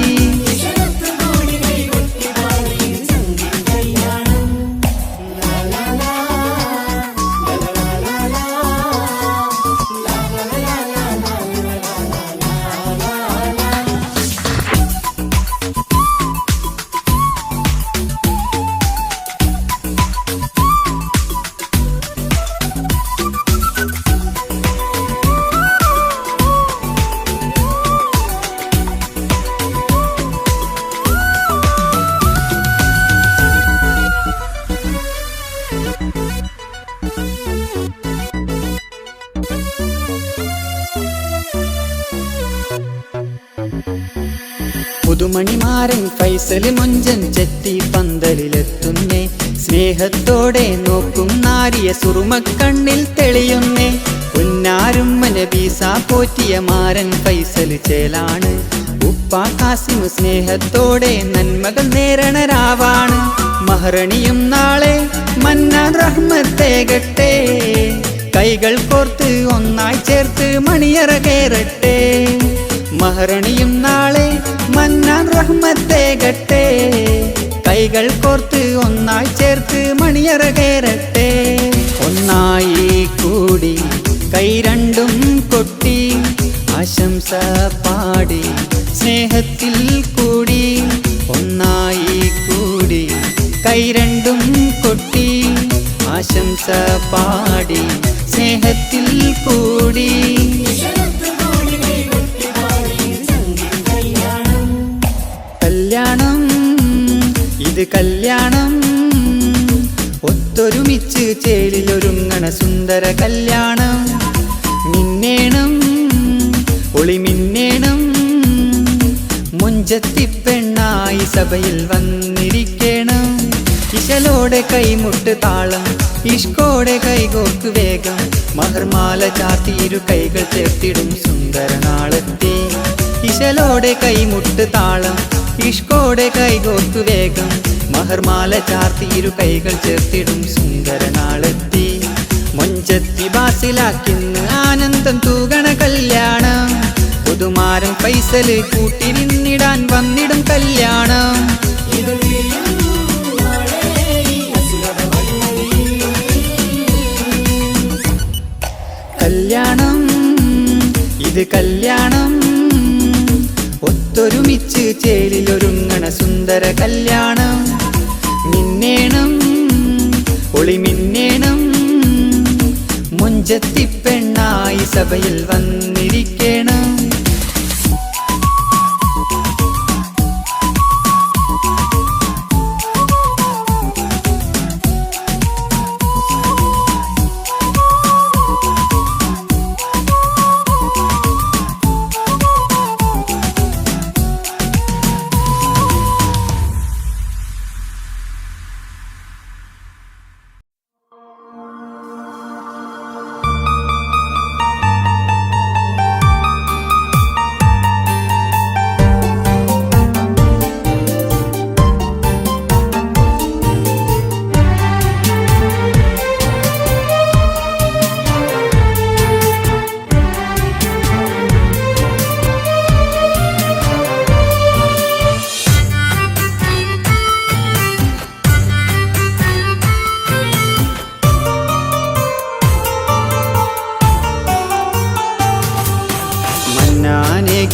പുതുമണിമാരൻ ഫൈസല് മൊഞ്ചൻ ചെത്തി പന്തലിലെത്തുന്നേ. സ്നേഹത്തോടെ നോക്കും നാരിയ സുറുമക്കണ്ണിൽ തെളിയുന്നേ. പുന്നാരുമ്മന ബീസ പോറ്റിയ മാരൻ ഫൈസല് ചേലാണ്. ഉപ്പ കാസിം സ്നേഹത്തോടെ നന്മകൾ നേരണ രാവാണ്. മഹറണിയും നാളെ മന്നാൻ റഹ്മത്തേകട്ടെ. കൈകൾ കോർത്ത് ഒന്നായി ചേർത്ത് മണിയറ കേറട്ടെ. മഹറണിയും നാളെ മന്നാൻ റഹ്മത്തേകട്ടെ. കൈകൾ കോർത്ത് ഒന്നായി ചേർത്ത് മണിയറ കേറട്ടെ. ഒന്നായി കൂടി കൈ രണ്ടും കൊട്ടി ആശംസ പാടി സ്നേഹത്തിൽ കൂടി. ഒന്നായി കൂടി കൈ രണ്ടും കൊട്ടി ആശംസ പാടി സ്നേഹത്തിൽ കൂടി. കല്യാണം ഇത് കല്യാണം ഒത്തൊരുമിച്ച് ചേലിലൊരുങ്ങണ സുന്ദര കല്യാണം. മിന്നേണം ഒളി മിന്നേണം മുഞ്ചത്തി പെണ്ണായി സഭയിൽ വന്നിരിക്കണം. ഇശലോടെ കൈമുട്ട് താളം ഇഷ്കോടെ കൈകോർക്ക് വേഗം മഹർമാല ചാർത്തി ഇരു കൈകൾ ചേർത്തിടും സുന്ദര നാളത്തെ. ഇശലോടെ കൈമുട്ട് താളം ഇഷ്കോടെ കൈകോർക്ക് വേഗം മഹർമാല ചാർത്തി ഇരു കൈകൾ ചേർത്തിടും സുന്ദര നാളത്തെ. മൊഞ്ചത്തി ബാസിലാക്കിന്ന് ആനന്ദം തൂകണ കല്യാണം. പുതുമാരൻ ഫൈസല് കൂട്ടിനിന്നിടാൻ വന്നിടും കല്യാണം. കല്യാണം ഇത് കല്യാണം, ഒത്തൊരുമിച്ച് ചേലിലൊരുങ്ങണ സുന്ദര കല്യാണം. മിന്നേണം ഒളി മിന്നേണം, മുഞ്ചത്തി പെണ്ണായി സഭയിൽ വന്നിരിക്കണം.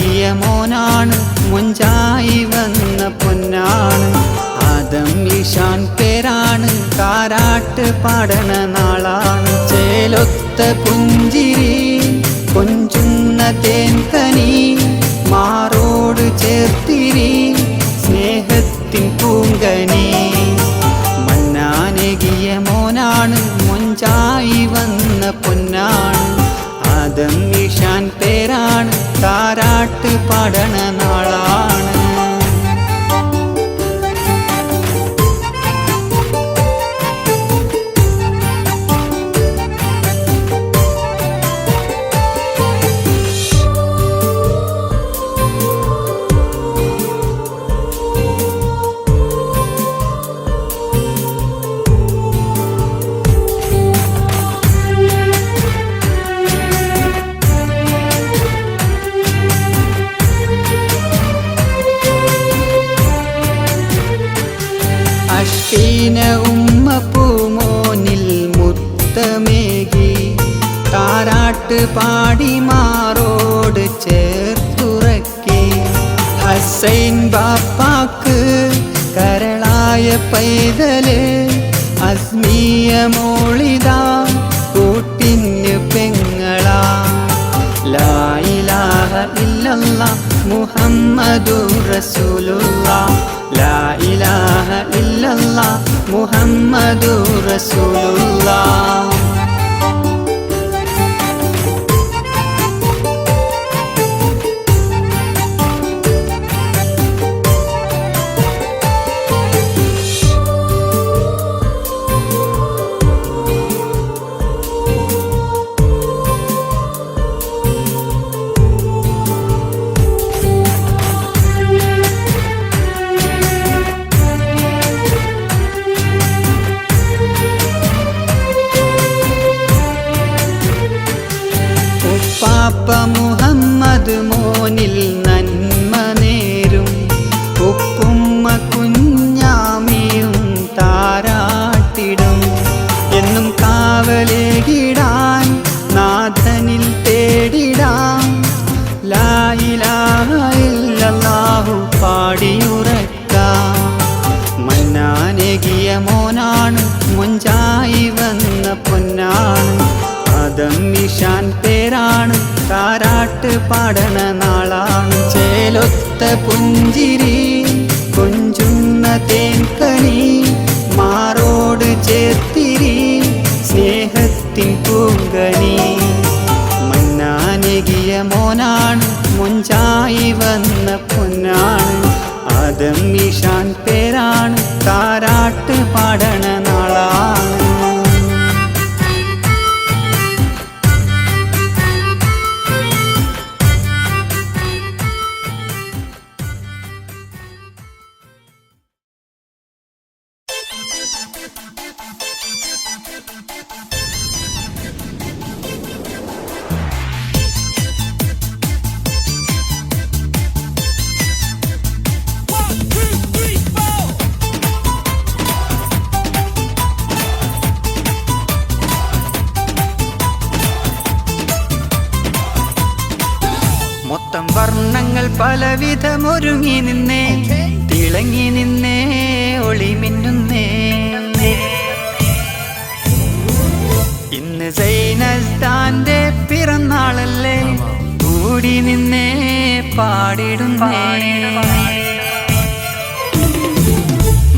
ിയ മോനാണ്, മുഞ്ചായി വന്ന പൊന്നാണ്. ആദം ഈശാൻ പേരാണ്, കാരാട്ട് പാടണ നാളാണ്. ചേലൊത്ത പുഞ്ചിരി കൊഞ്ചുന്ന തേൻകനി, മാറോട് ചേർത്തിരി സ്നേഹത്തിൻ പൂങ്കനി. മന്നാനേകിയ മോനാണ്, മുഞ്ചായി വന്ന പൊന്നാണ്. ആദം ഈശാൻ പേരാണ്, താരാട്ട് പാടണ നാളാണ്. അഷ്കീന ഉമ്മ പൂമോനിൽ മുത്തമേകി, താരാട്ട് പാടി മാറോട് ചേർത്തുറക്കി. ഹസൈൻ ബാപ്പാക്ക് കരളായ പൈതല്, അസ്മിയ മോളിതാ കൂട്ടിന് പെങ്ങളാ. ലാ ഇലാഹ ഇല്ലല്ലാഹ് മുഹമ്മദുർ റസൂലുള്ളാഹ്, ലാ ഇലാഹ ഇല്ലല്ലാഹ് മുഹമ്മദുർ റസൂലുള്ളാഹ്. പാപ്പ മുഹമ്മദ് മോനിൽ നന്മ നേരും, ഉപ്പുമ്മ കുഞ്ഞാമിയും താരാട്ടിടും. എന്നും കാവലേകിടാൻ നാഥനിൽ തേടിടാം. ലാ ഇലാഹ ഇല്ലല്ലാഹു പാടിയുറക്കാം. മന്നാനേകിയ മോനാണ്, മുഞ്ചായി വന്ന പൊന്നാണ്. ആദം ഈശാൻ പേരാണ്, താരാട്ട് പാടണ നാളാണ്. ചേലൊത്ത പുഞ്ചിരി കൊഞ്ചുന്ന തേൻകനി, മാറോട് ചേർത്തിരി സ്നേഹത്തിൻ പൂങ്കനി. മന്നാനേകിയ മോനാണ്, മുഞ്ചായി വന്ന പൊന്നാണ്. ആദം ഈശാൻ പേരാണ്, താരാട്ട് പാടണ നാളാണ്. പലവിധമൊരുങ്ങി നിന്നേ തിളങ്ങി നിന്നേ ഒളിമിന്നുന്നേ ഇന്ന് സൈനസ്താന്റെ പിറന്നാളല്ലേ കൂടി നിന്നേ പാടിടുന്നേ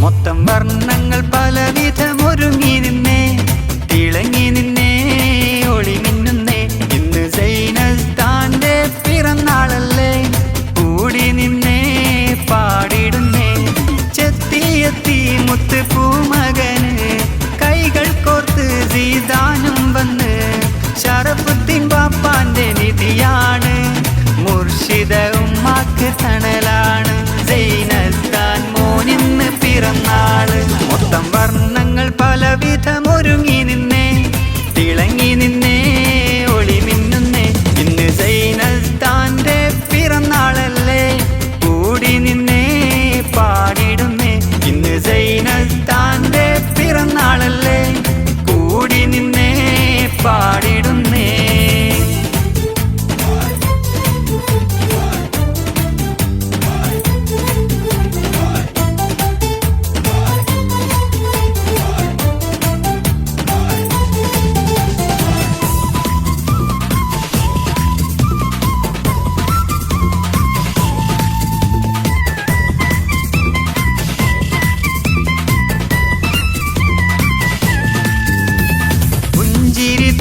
മൊത്തം വർണ്ണങ്ങൾ പലവിധമൊരുങ്ങി നിന്നേ തിളങ്ങി നിന്നേ ഒളിമിന്നുന്നേ ഇന്ന് സൈനസ്താന്റെ പിറന്നാളല്ലേ കൂടി നിന്നേ പാടിടുന്നേ ചെത്തിയെത്തി മുത്ത് പൂമകന് കൈകൾ കോർത്ത് സീതാനും വന്ന് ശറഫുദ്ദീൻ ബാപ്പാന്റെ നിധിയാണ് മുർഷിദ ഉമ്മാക്ക് തണലാണ് സൈനസ്താൻ മോനിന്ന് പിറന്നാള് മൊത്തം വർണ്ണങ്ങൾ പലവിധമൊരുങ്ങി നിന്നേ തിളങ്ങി നിന്നേ ഒളിമിന്നുന്നേ ഇന്ന് സൈനസ്താന്റെ പിറന്നാളല്ലേ കൂടി നിന്നേ പാടിടുന്നേ ഇന്ന് സൈനസ്താന്റെ പിറന്നാളല്ലേ കൂടി നിന്നേ പാടിടുന്നേ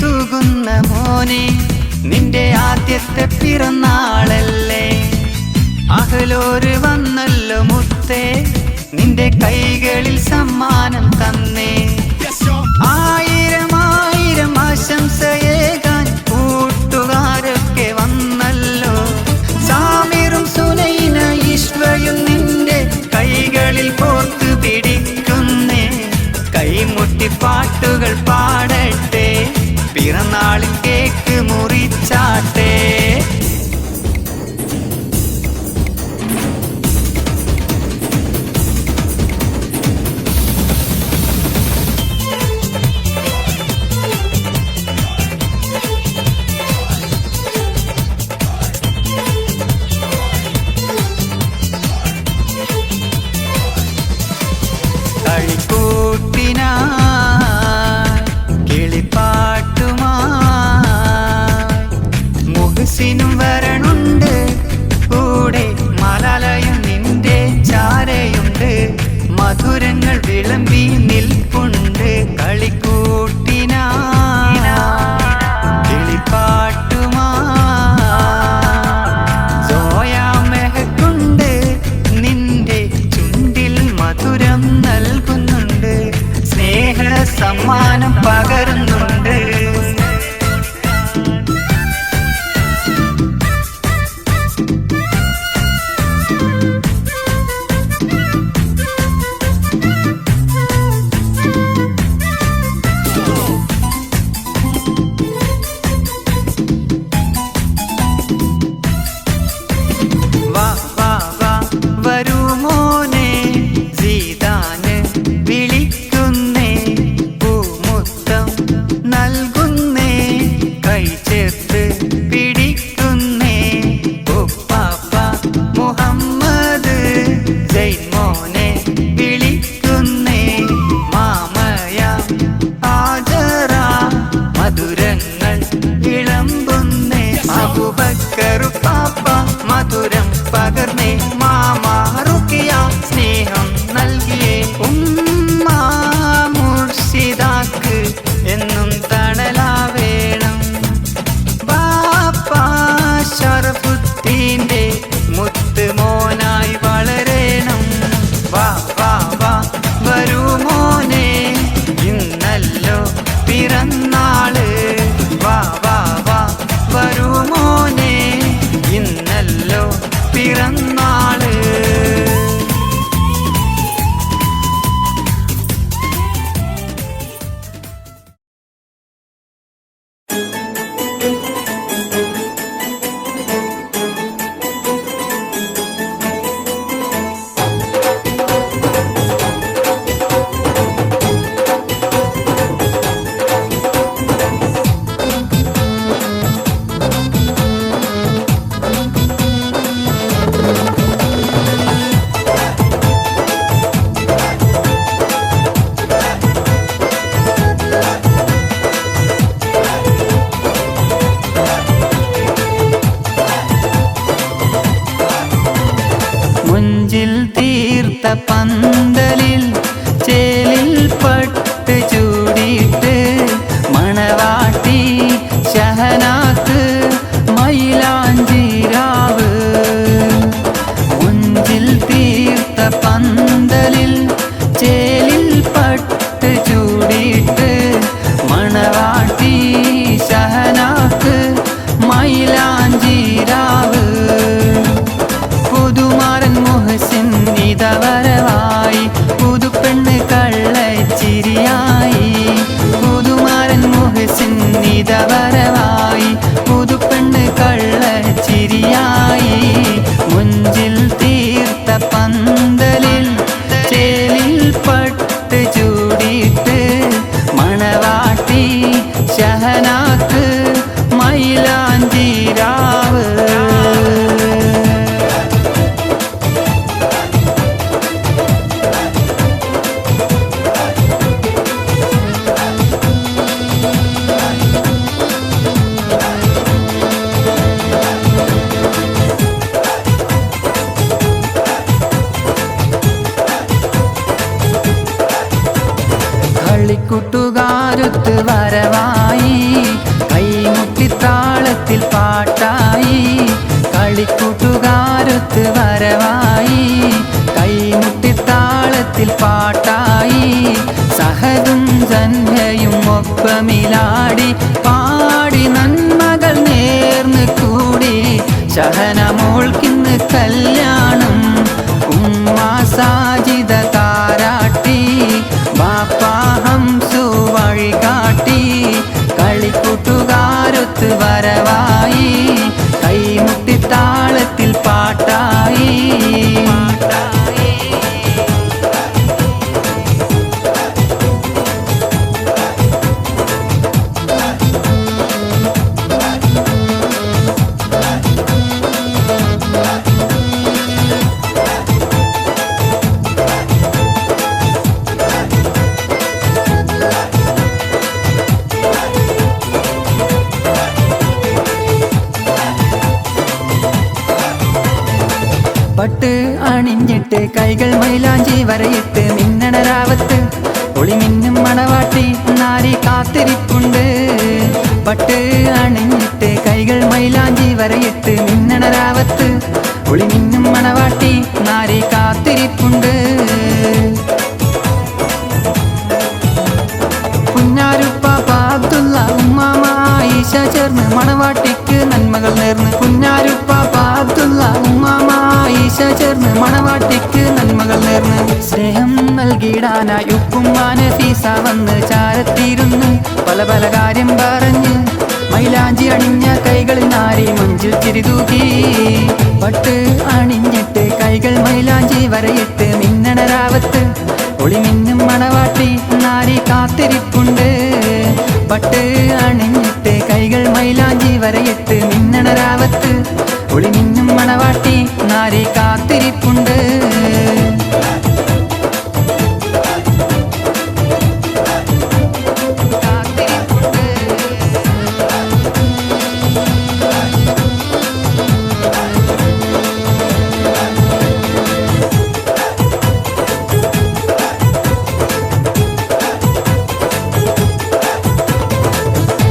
തൂകുന്ന മോനെ നിന്റെ ആദ്യത്തെ പിറന്നാളല്ലേ അഹ്ലോര് വന്നല്ലോ മുത്തേ നിന്റെ കൈകളിൽ സമ്മാനം തന്നേ ആയിരം ആയിരം ആശംസയേകാൻ കൂട്ടുകാരൊക്കെ വന്നല്ലോ സാമിറും സുനൈന ഈശ്വയും നിന്റെ കൈകളിൽ കോർത്തു പിടിക്കുന്നേ കൈമുട്ടി പാട്ടുകൾ പാടട്ടെ പിറന്നാളിൽ കേക്ക് മുറിച്ചാട്ടെ കളിക്കൂട്ടിനാ മുഹസിനും വരണുണ്ട് കൂടെ മലാലയം നിന്റെ ചാരയുണ്ട് മധുരങ്ങൾ വിളമ്പി നിൽപ്പുണ്ട് കളിക്കൂട്ടിനാ കിളിപ്പാട്ടുമാ സോയാ മെഹക്കുണ്ട് നിന്റെ ചുണ്ടിൽ മധുരം നൽകുന്നുണ്ട് സ്നേഹ സമ്മാനം പകരുന്നുണ്ട് വരവായി കൈമുട്ടിത്താളത്തിൽ പാട്ടായി സഹദും ജന്മയും ഒപ്പമിലാടി പാടി നന്മകൾ നേർന്ന് കൂടി ശഹനമോൾക്കിന്ന് കല്യാണം ഉമ്മ സാജിദ താരാട്ടി ബാപ്പാ ഹംസു വഴികാട്ടി കളിക്കൂട്ടുകാരൊത്ത് വരവായി കൈമുട്ടിത്താളത്തിൽ പാട്ടായി പട്ട് അണിഞ്ഞിട്ട് കൈകൾ മൈലാഞ്ചി വരയിട്ട് മിന്നണരാവത്ത് ഒളിമിന്നും മണവാട്ടി നാരി കാത്തിരിപ്പുണ്ട് പട്ട് അണിഞ്ഞിട്ട് കൈകൾ മൈലാഞ്ചി വരയിട്ട് മിന്നണരാവത്ത് ഒളിമിന്നും മണവാട്ടി നാരി കാത്തിരിപ്പുണ്ട് കുഞ്ഞാരുപ്പാപ്പ അബ്ദുള്ള ഉമ്മാമ ആയിഷ ചേർന്ന് മണവാട്ടിക്ക് നന്മകൾ നേർന്ന് കുഞ്ഞാരുപ്പാപ്പ അബ്ദുള്ള ഉമ്മാമ ആയിഷ ചേർന്ന് മണവാട്ടിക്ക് നന്മകൾ നേർന്ന് സ്നേഹം നൽകിയിടാനായി ഉപ്പുമ്മാന ഫീസ വന്ന് ചാരത്തിരുന്ന് പല പല കാര്യം പറഞ്ഞ് മൈലാഞ്ചി അണിഞ്ഞ കൈകളിൽ നാരി മഞ്ചിൽ ചിരിതൂക്കി പട്ട് അണിഞ്ഞിട്ട് കൈകൾ മൈലാഞ്ചി വരയിട്ട് മിന്നണരാവത്ത് ഒളിമിന്നും മണവാട്ടി നാരി കാത്തിരിപ്പുണ്ട് പട്ട് അണിഞ്ഞിട്ട് കൈകൾ മൈലാഞ്ചി വരയിട്ട് മിന്നണരാവത്ത് ഒളിമിന്നും മണവാട്ടി നാരി കാത്തിരിപ്പുണ്ട്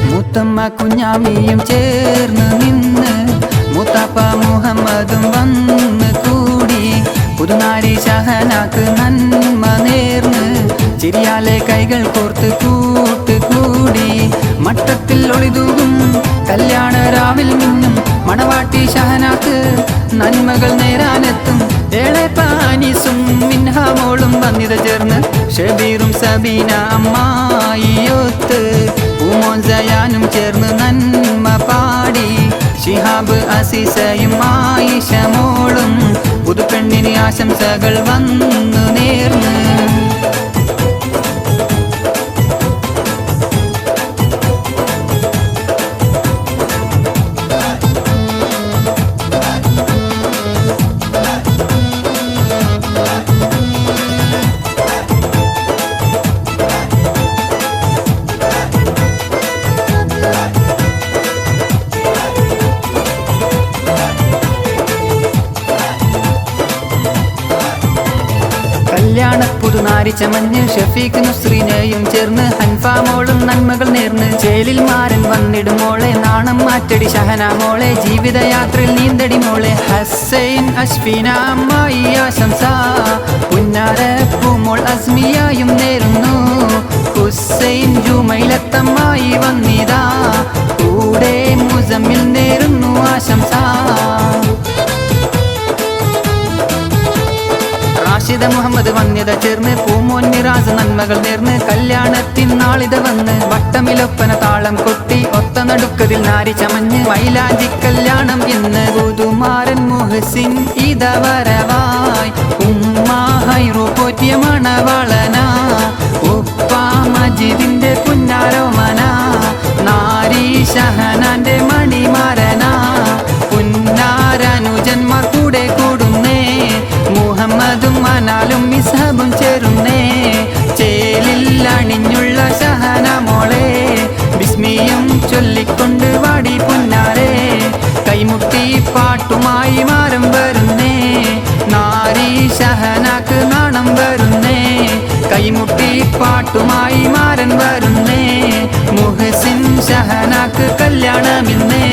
മുത്തമ്മ കുഞ്ഞാമിയും ചേർന്ന് നിന്ന് മുത്തപ്പ മുഹമ്മദും വന്ന് കൂടി പുതുനാരി ഷഹനാക്ക് നന്മ നേർന്ന് ചിരിയാലെ കൈകൾ കോർത്ത് കൂട്ടുകൂടി മട്ടത്തിൽ ഒളിതൂകും കല്യാണ രാവിൽ മിന്നും മണവാട്ടി ഷഹനാക്ക് നന്മകൾ നേരാനെത്തും ഏളെ പാനീസും മിൻഹാമോളും വന്നിത ചേർന്ന് ഷബീറും സബീന അമ്മായിയൊത്ത് പൂമോൻ സയാനും ചേർന്ന് നന്മ പാടി ഷിഹാബ് അസീസയും ആയിഷ മോളും പുതുപെണ്ണിന് ആശംസകൾ വന്നു നേർന്ന് കല്യാണപ്പുതുനാരി ചമഞ്ഞ് ഷഫീഖ് നുസ്രീനെയും ചേർന്ന് ഹൻഫാമോളും നന്മകൾ നേർന്ന് ചേലിൽ മാരൻ വന്നിടും മോളെ നാണം മാറ്റടി ഷഹന മോളെ ജീവിതയാത്രയിൽ നീന്തടി മോളെ ഹസൈൻ അഷ്ഫീന അമ്മായി ആശംസ പുന്നാര പൂമോൾ അസ്മിയായും നേരുന്നു ഹുസൈൻ ജുമൈലത്തമ്മായി വന്നിതാ കൂടെ മുസമ്മിൽ നേരുന്നു ആശംസ റാഷിദ മുഹമ്മദ് വന്യത ചേർന്ന് പൂമോൻ മിറാസ് നന്മകൾ നേർന്ന് കല്യാണത്തിൻ നാളിത വന്ന് വട്ടമിലൊപ്പന താളം കൊട്ടി ഒത്ത നടുക്കതിൽ നാരി ചമഞ്ഞ് മൈലാഞ്ചി കല്യാണം ഇന്ന് പുതുമാരൻ മുഹസിൻ ഇത വരവായി ഉമ്മ ഹൈറു പോറ്റിയ മണവളന ഉപ്പ മജിദിന്റെ പുന്നാരോമന നാരി ഷഹനാന്റെ മണിമാരന പുന്നാരനുജന്മാർ കൂടെ കൂടുന്നേ മുഹമ്മദും മനാലും മിസ്ഹബും ചേരുന്നേ ചേലിൽ അണിഞ്ഞുള്ള ഷഹന മോളെ ബിസ്മിയും ചൊല്ലിക്കൊണ്ട് വാടി പുന്നാരെ കൈമുട്ടി പാട്ടുമായി മാരം വരുന്നേ നാരി ഷഹനാക്ക് നാണം വരുന്നേ കൈമുട്ടി പാട്ടുമായി മാരൻ വരുന്നേ മുഹസിൻ ഷഹനാക്ക് കല്യാണമിന്നേ